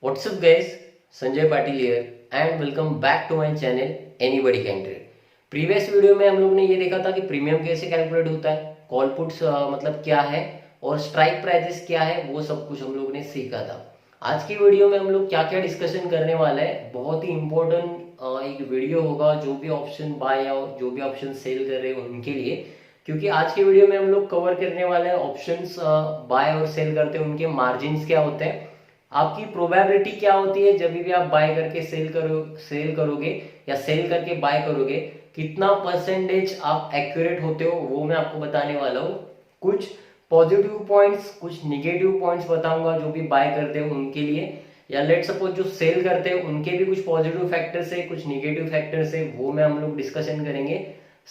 What's up guys, Sanjay Patil here and welcome back to my channel Anybody Can Trade। Previous video में हम लोग ने ये देखा था कि प्रीमियम कैसे कैलकुलेट होता है, कॉल पुट्स मतलब क्या है और स्ट्राइक प्राइसेस क्या है, वो सब कुछ हम लोग ने सीखा था। आज की वीडियो में हम लोग क्या क्या डिस्कशन करने वाले हैं, बहुत ही इंपॉर्टेंट एक वीडियो होगा जो भी ऑप्शन बाय या जो भी ऑप्शन सेल कर रहे हैं उनके लिए, क्योंकि आज की वीडियो में हम लोग कवर करने वाले हैं ऑप्शंस बाय और सेल करते हैं उनके मार्जिन क्या होते हैं, आपकी प्रोबेबिलिटी क्या होती है जब भी आप बाय करके सेल करोगे या सेल करके बाय करोगे, कितना परसेंटेज आप एक्यूरेट होते हो वो मैं आपको बताने वाला हूँ। कुछ पॉजिटिव पॉइंट्स, कुछ निगेटिव पॉइंट्स बताऊंगा जो भी बाय करते हैं उनके लिए, या लेट सपोज जो सेल करते हैं उनके भी कुछ पॉजिटिव फैक्टर्स है, कुछ निगेटिव फैक्टर्स है, वो में हम लोग डिस्कशन करेंगे।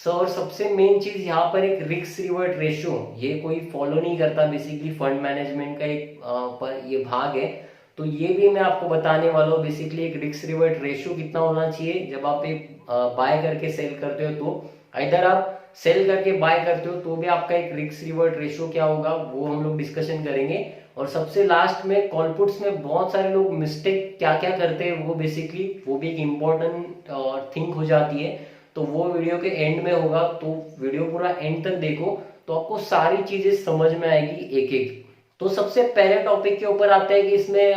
और सबसे मेन चीज यहाँ पर एक रिस्क रिवर्ट रेशियो, ये कोई फॉलो नहीं करता, बेसिकली फंड मैनेजमेंट का एक पर ये भाग है, तो ये भी मैं आपको बताने वाला हूँ। बेसिकली एक रिस्क रिवर्ट रेशियो कितना होना चाहिए जब आप एक बाय करके सेल करते हो, तो इधर आप सेल करके बाय करते हो तो भी आपका एक रिस्क रिवर्ट रेशियो क्या होगा वो हम लोग डिस्कशन करेंगे। और सबसे लास्ट में कॉल पुट्स में बहुत सारे लोग मिस्टेक क्या क्या करते हैं, वो बेसिकली वो भी एक इम्पोर्टेंट थिंग हो जाती है, तो वो वीडियो के एंड में होगा, तो वीडियो पूरा एंड तक देखो तो आपको सारी चीजें समझ में आएगी एक एक। तो सबसे पहले टॉपिक के ऊपर आते हैं कि इसमें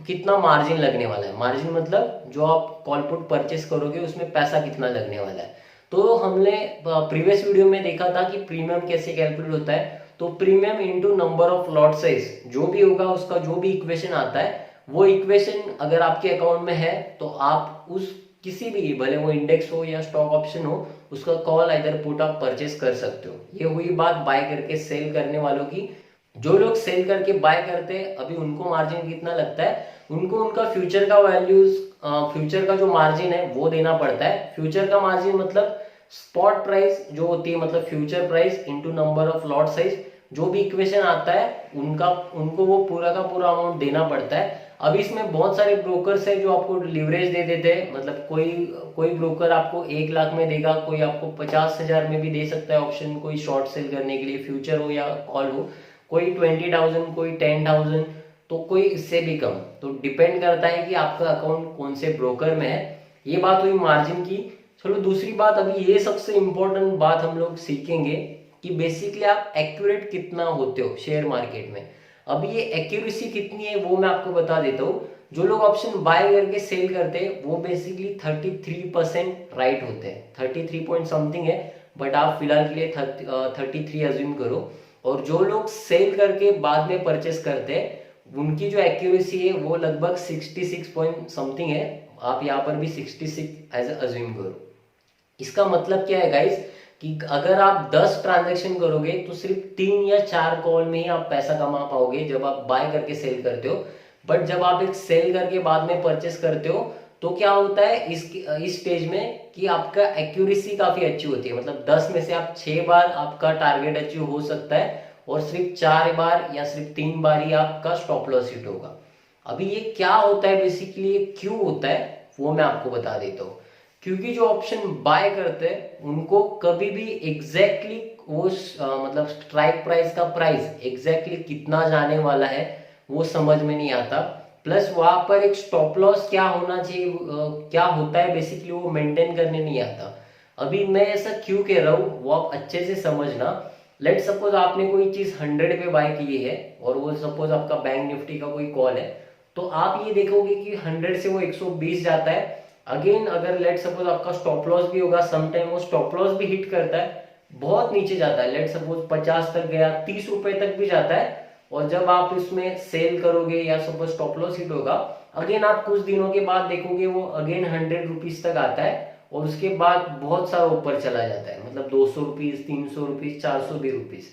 कितना मार्जिन लगने वाला है। मार्जिन मतलब जो आप कॉल पुट परचेस करोगे उसमें पैसा कितना लगने वाला है। तो हमने प्रीवियस वीडियो में देखा था कि प्रीमियम कैसे कैलकुलेट होता है, तो premium into number of lot size जो भी होगा उसका जो भी इक्वेशन आता है, वो इक्वेशन अगर आपके अकाउंट में है तो आप उस किसी भी, भले वो इंडेक्स हो या स्टॉक ऑप्शन हो, उसका कॉल इधर पुट आप परचेस कर सकते हो। ये हुई बात बाय करके सेल करने वालों की। जो लोग सेल करके बाय करते हैं अभी उनको मार्जिन कितना लगता है, उनको उनका फ्यूचर का वैल्यूज, फ्यूचर का जो मार्जिन है वो देना पड़ता है। फ्यूचर का मार्जिन मतलब स्पॉट प्राइस जो होती है, मतलब future price into number of lot size, जो भी इक्वेशन आता है उनका उनको वो पूरा का पूरा अमाउंट देना पड़ता है। अब इसमें बहुत सारे ब्रोकर्स है जो आपको लिवरेज दे देते हैं, मतलब कोई कोई ब्रोकर आपको 1 लाख में देगा, कोई आपको 50,000 में भी दे सकता है ऑप्शन, कोई शॉर्ट सेल करने के लिए, फ्यूचर हो या कॉल हो, कोई 20,000, कोई 10,000, तो कोई इससे भी कम। तो डिपेंड करता है कि आपका अकाउंट कौन से ब्रोकर में है। ये बात हुई मार्जिन की। चलो दूसरी बात, अभी ये सबसे इंपॉर्टेंट बात हम लोग सीखेंगे कि बेसिकली आप एक्यूरेट कितना होते हो शेयर मार्केट में। अभी ये एक्यूरेसी कितनी है वो मैं आपको बता देता हूँ। जो लोग ऑप्शन बाय करके सेल करते हैं वो बेसिकली 33% राइट होते हैं, 33 पॉइंट समथिंग है, बट आप फिलहाल के लिए 33 अज्यूम करो। और जो लोग सेल करके बाद में परचेस करते हैं उनकी जो एक्यूरेसी है वो लगभग 66 पॉइंट समथिंग है, आप यहाँ पर भी 66 एज अज्यूम करो। इसका मतलब क्या है गाइस, कि अगर आप 10 ट्रांजैक्शन करोगे तो सिर्फ 3 या 4 कॉल में ही आप पैसा कमा पाओगे जब आप बाय करके सेल करते हो। बट जब आप एक सेल करके बाद में परचेस करते हो तो क्या होता है इस स्टेज में कि आपका एक्यूरेसी काफी अच्छी होती है, मतलब 10 में से आप 6 बार आपका टारगेट अचीव हो सकता है और सिर्फ 4 बार या सिर्फ 3 बार ही आपका स्टॉप लॉस हिट होगा। अभी ये क्या होता है, बेसिकली क्यों होता है वो मैं आपको बता देता हूँ। क्योंकि जो ऑप्शन बाय करते हैं उनको कभी भी एग्जैक्टली वो मतलब स्ट्राइक प्राइस का प्राइस एग्जैक्टली कितना जाने वाला है वो समझ में नहीं आता। प्लस वहां पर एक स्टॉप लॉस क्या होना चाहिए, क्या होता है बेसिकली वो मेंटेन करने नहीं आता। अभी मैं ऐसा क्यों कह रहा हूँ वो आप अच्छे से समझना। लेट सपोज आपने कोई चीज 100 पे बाय की है और वो सपोज आपका बैंक निफ्टी का कोई कॉल है, तो आप ये देखोगे कि 100 से वो 120 जाता है। अगेन अगर लेट सपोज आपका स्टॉप लॉस भी होगा, समटाइम वो स्टॉप लॉस भी हिट करता है, बहुत नीचे जाता है, लेट सपोज 50 तक गया, 30 रुपए तक भी जाता है। और जब आप इसमें सेल करोगे या सपोज स्टॉप लॉस हिट होगा, अगेन आप कुछ दिनों के बाद देखोगे वो अगेन 100 रुपीज तक आता है और उसके बाद बहुत सारा ऊपर चला जाता है, मतलब 200 रुपीज, 300 रुपीज, 400 भी रुपीज।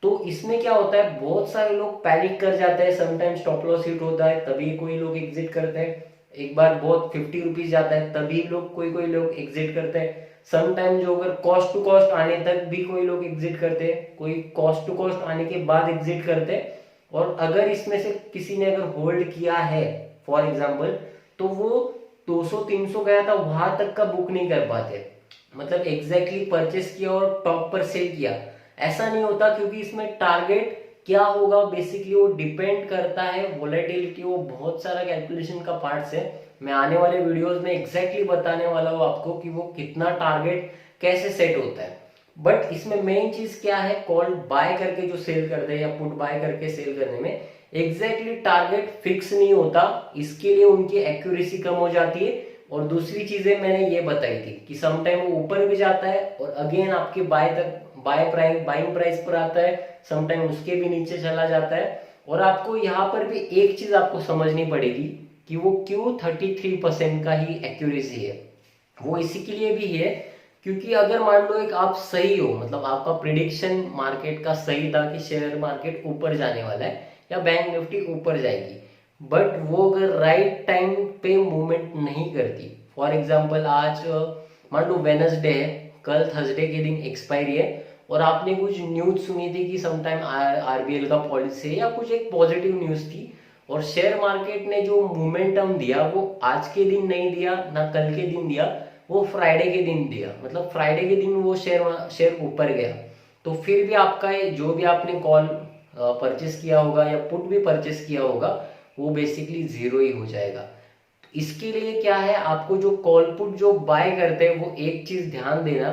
तो इसमें क्या होता है, बहुत सारे लोग पैनिक कर जाते हैं, समटाइम स्टॉप लॉस हिट होता है तभी कोई लोग एग्जिट करते हैं, एक बार बहुत 50 रुपीज जाता है तभी लोग कोई लोग एग्जिट करते हैं। समटाइम जो अगर कॉस्ट टू कॉस्ट आने तक भी कोई लोग एग्जिट करते हैं, कोई कॉस्ट टू कॉस्ट आने के बाद एग्जिट करते हैं। और अगर इसमें से किसी ने अगर होल्ड किया है फॉर एग्जाम्पल, तो वो 200-300 गया था वहां तक का बुक नहीं कर पाते, मतलब एग्जैक्टली परचेस किया और टॉप पर सेल किया, ऐसा नहीं होता क्योंकि इसमें टारगेट क्या होगा बेसिकली वो डिपेंड करता है वोलेटिलिटी, वो बहुत सारा कैलकुलेशन का पार्ट्स है। मैं आने वाले वीडियोस में एग्जैक्टली बताने वाला हूँ आपको कि वो कितना टारगेट कैसे सेट होता है। बट इसमें मेन चीज क्या है, कॉल बाय करके जो सेल करते हैं या पुट बाय करके सेल करने में एग्जैक्टली टारगेट फिक्स नहीं होता, इसके लिए उनकी एक्यूरेसी कम हो जाती है। और दूसरी चीजें मैंने ये बताई थी कि समटाइम वो ऊपर भी जाता है और अगेन आपके बाइंग प्राइस पर आता है, समटाइम उसके भी नीचे चला जाता है। और आपको यहाँ पर भी एक चीज आपको समझनी पड़ेगी कि वो क्यों 33% का ही एक्यूरेसी है। वो इसी के लिए भी है क्योंकि अगर मान लो एक आप सही हो, मतलब आपका प्रिडिक्शन मार्केट का सही था कि शेयर मार्केट ऊपर जाने वाला है या बैंक निफ्टी ऊपर जाएगी, बट वो अगर राइट टाइम पे मूवमेंट नहीं करती, फॉर एग्जांपल आज मान लो वेनसडे है, कल थर्सडे के दिन एक्सपायरी है और आपने कुछ न्यूज सुनी थी कि समटाइम आरबीएल का पॉलिसी है या कुछ एक पॉजिटिव न्यूज थी, और शेयर मार्केट ने जो मोमेंटम दिया वो आज के दिन नहीं दिया ना कल के दिन दिया, वो फ्राइडे के दिन दिया। मतलब फ्राइडे के दिन वो शेयर ऊपर गया, तो फिर भी आपका जो भी आपने कॉल परचेस किया होगा या पुट भी परचेस किया होगा वो बेसिकली जीरो ही हो जाएगा। इसके लिए क्या है, आपको जो कॉल पुट जो बाय करते हैं वो एक चीज ध्यान देना,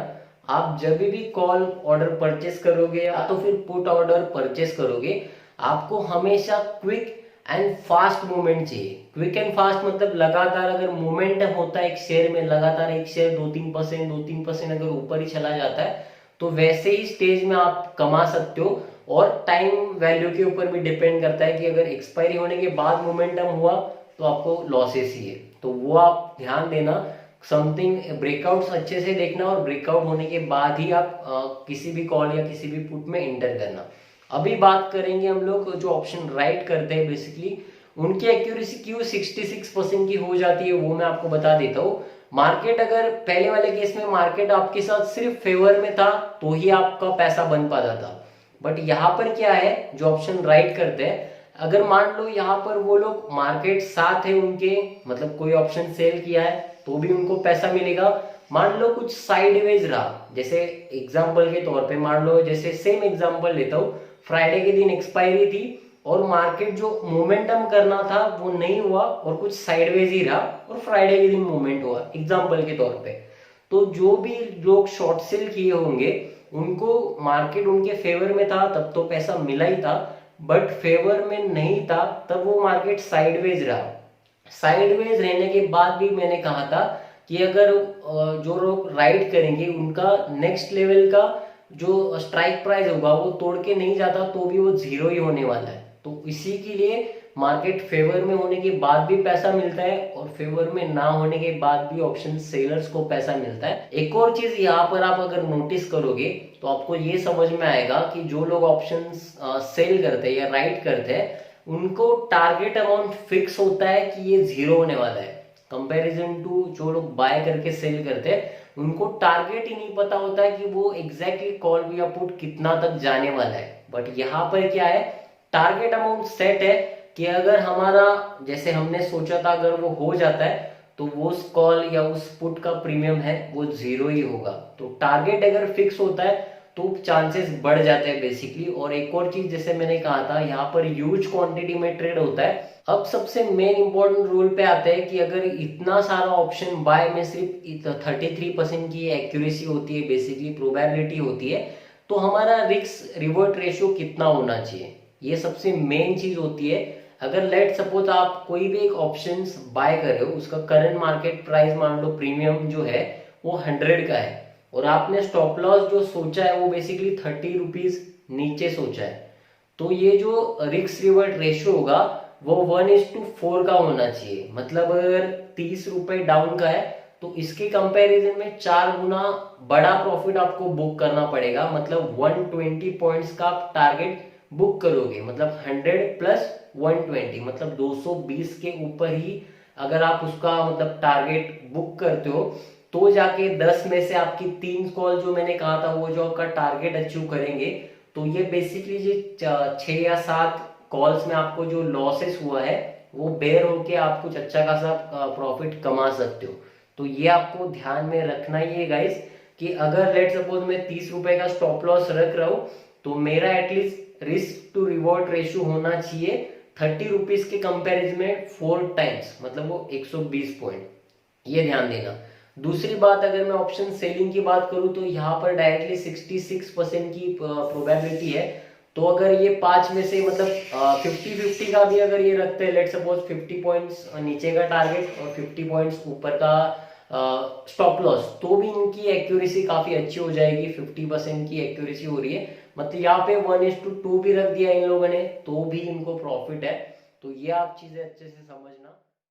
आप जब भी कॉल ऑर्डर परचेस करोगे या तो फिर पुट ऑर्डर परचेस करोगे, आपको हमेशा क्विक एंड फास्ट मूवमेंट चाहिए। क्विक एंड फास्ट मतलब लगातार अगर मूवमेंट होता है एक शेयर में, लगातार एक शेयर 2-3% अगर ऊपर ही चला जाता है तो वैसे ही स्टेज में आप कमा सकते हो। और टाइम वैल्यू के ऊपर भी डिपेंड करता है कि अगर एक्सपायरी होने के बाद मोमेंटम हुआ तो आपको लॉसेस ही है, तो वो आप ध्यान देना। समथिंग ब्रेकआउट्स अच्छे से देखना और ब्रेकआउट होने के बाद ही आप किसी भी कॉल या किसी भी पुट में एंटर करना। अभी बात करेंगे हम लोग जो ऑप्शन राइट करते हैं बेसिकली उनकी एक्यूरेसी क्यों 66% की हो जाती है, वो मैं आपको बता देता हूँ। मार्केट अगर पहले वाले केस में मार्केट आपके साथ सिर्फ फेवर में था तो ही आपका पैसा बन पाता था, बट यहाँ पर क्या है जो ऑप्शन राइट करते हैं, अगर मान लो यहाँ पर वो लोग मार्केट साथ है उनके, मतलब कोई ऑप्शन सेल किया है तो भी उनको पैसा मिलेगा। मान लो कुछ साइडवेज रहा, जैसे एग्जांपल के तौर पे मान लो, जैसे सेम एग्जांपल लेता हूँ, फ्राइडे के दिन एक्सपायरी थी और मार्केट जो मोमेंटम करना था वो नहीं हुआ और कुछ साइडवेज ही रहा और फ्राइडे के दिन मूवमेंट हुआ एग्जांपल के तौर पे, तो जो भी लोग शॉर्ट सेल किए होंगे उनको मार्केट उनके फेवर में था तब तो पैसा मिला ही था, बट फेवर में नहीं था तब वो मार्केट साइडवेज रहा। साइडवेज रहने के बाद भी मैंने कहा था कि अगर जो लोग राइड करेंगे उनका नेक्स्ट लेवल का जो स्ट्राइक प्राइस होगा वो तोड़ के नहीं जाता तो भी वो जीरो ही होने वाला है। तो इसी के लिए मार्केट फेवर में होने के बाद भी पैसा मिलता है और फेवर में ना होने के बाद भी ऑप्शन सेलर्स को पैसा मिलता है। एक और चीज यहाँ पर आप अगर नोटिस करोगे तो आपको ये समझ में आएगा कि जो लोग ऑप्शन सेल करते हैं या राइट करते हैं उनको टारगेट अमाउंट फिक्स होता है कि ये जीरो होने वाला है, कंपैरिजन टू जो लोग बाय करके सेल करते हैं उनको टारगेट ही नहीं पता होता है कि वो एग्जैक्टली कॉल या पुट कितना तक जाने वाला है। बट यहाँ पर क्या है, टारगेट अमाउंट सेट है कि अगर हमारा जैसे हमने सोचा था अगर वो हो जाता है तो वो उस कॉल या उस पुट का प्रीमियम है वो जीरो ही होगा। तो टारगेट अगर फिक्स होता है तो चांसेस बढ़ जाते हैं बेसिकली। और एक और चीज जैसे मैंने कहा था यहाँ पर ह्यूज क्वांटिटी में ट्रेड होता है। अब सबसे मेन इंपॉर्टेंट रूल पे आते हैं कि अगर इतना सारा ऑप्शन बाय में सिर्फ 33% की एक्यूरेसी होती है, बेसिकली प्रोबेबिलिटी होती है, तो हमारा रिस्क रिवर्ट रेशियो कितना होना चाहिए, ये सबसे मेन चीज होती है। अगर लेट सपोज आप कोई भी एक ऑप्शन बाय कर रहे हो, उसका करंट मार्केट प्राइस मान लो प्रीमियम जो है वो 100 का है और आपने स्टॉप लॉस जो सोचा है वो बेसिकली 30 रुपीज नीचे सोचा है, तो ये जो रिस्क रिवर्ट रेशियो होगा वो 1:4 का होना चाहिए। मतलब अगर 30 रुपए डाउन का है तो इसके कंपैरिजन में 4 गुना बड़ा प्रॉफिट आपको बुक करना पड़ेगा। मतलब 120 पॉइंट्स का आप टारगेट बुक करोगे, मतलब 100 प्लस 120 मतलब 220 के ऊपर ही अगर आप उसका मतलब टारगेट बुक करते हो तो जाके 10 में से आपकी 3 कॉल जो मैंने कहा था वो जो आपका टारगेट अचीव करेंगे। तो ये बेसिकली जो 6 या 7 कॉल्स में आपको जो लॉसेस हुआ है वो बेयर होके आप कुछ अच्छा खासा प्रॉफिट कमा सकते हो। तो ये आपको ध्यान में रखना ही है गाइस कि अगर लेट सपोज मैं 30 रुपए का स्टॉप लॉस रख रहा हूँ तो मेरा at least risk to reward ratio होना चाहिए 30 रुपीज के कंपेरिजन में 4 टाइम्स, मतलब वो 120 पॉइंट, ये ध्यान देना। दूसरी बात, अगर मैं ऑप्शन सेलिंग की बात करूं तो यहाँ पर डायरेक्टली 66% की प्रोबेबिलिटी है। तो अगर ये 5 में से मतलब 50-50 का भी अगर ये रखते हैं, लेट सपोज 50 पॉइंट्स नीचे का टारगेट और 50 पॉइंट्स ऊपर का स्टॉप लॉस, तो भी इनकी एक्यूरेसी काफी अच्छी हो जाएगी। 50% की एक्यूरेसी हो रही है, मतलब यहाँ पे 1:2 भी रख दिया इन लोगों ने, तो भी इनको प्रॉफिट है। तो ये आप चीजें अच्छे से समझना।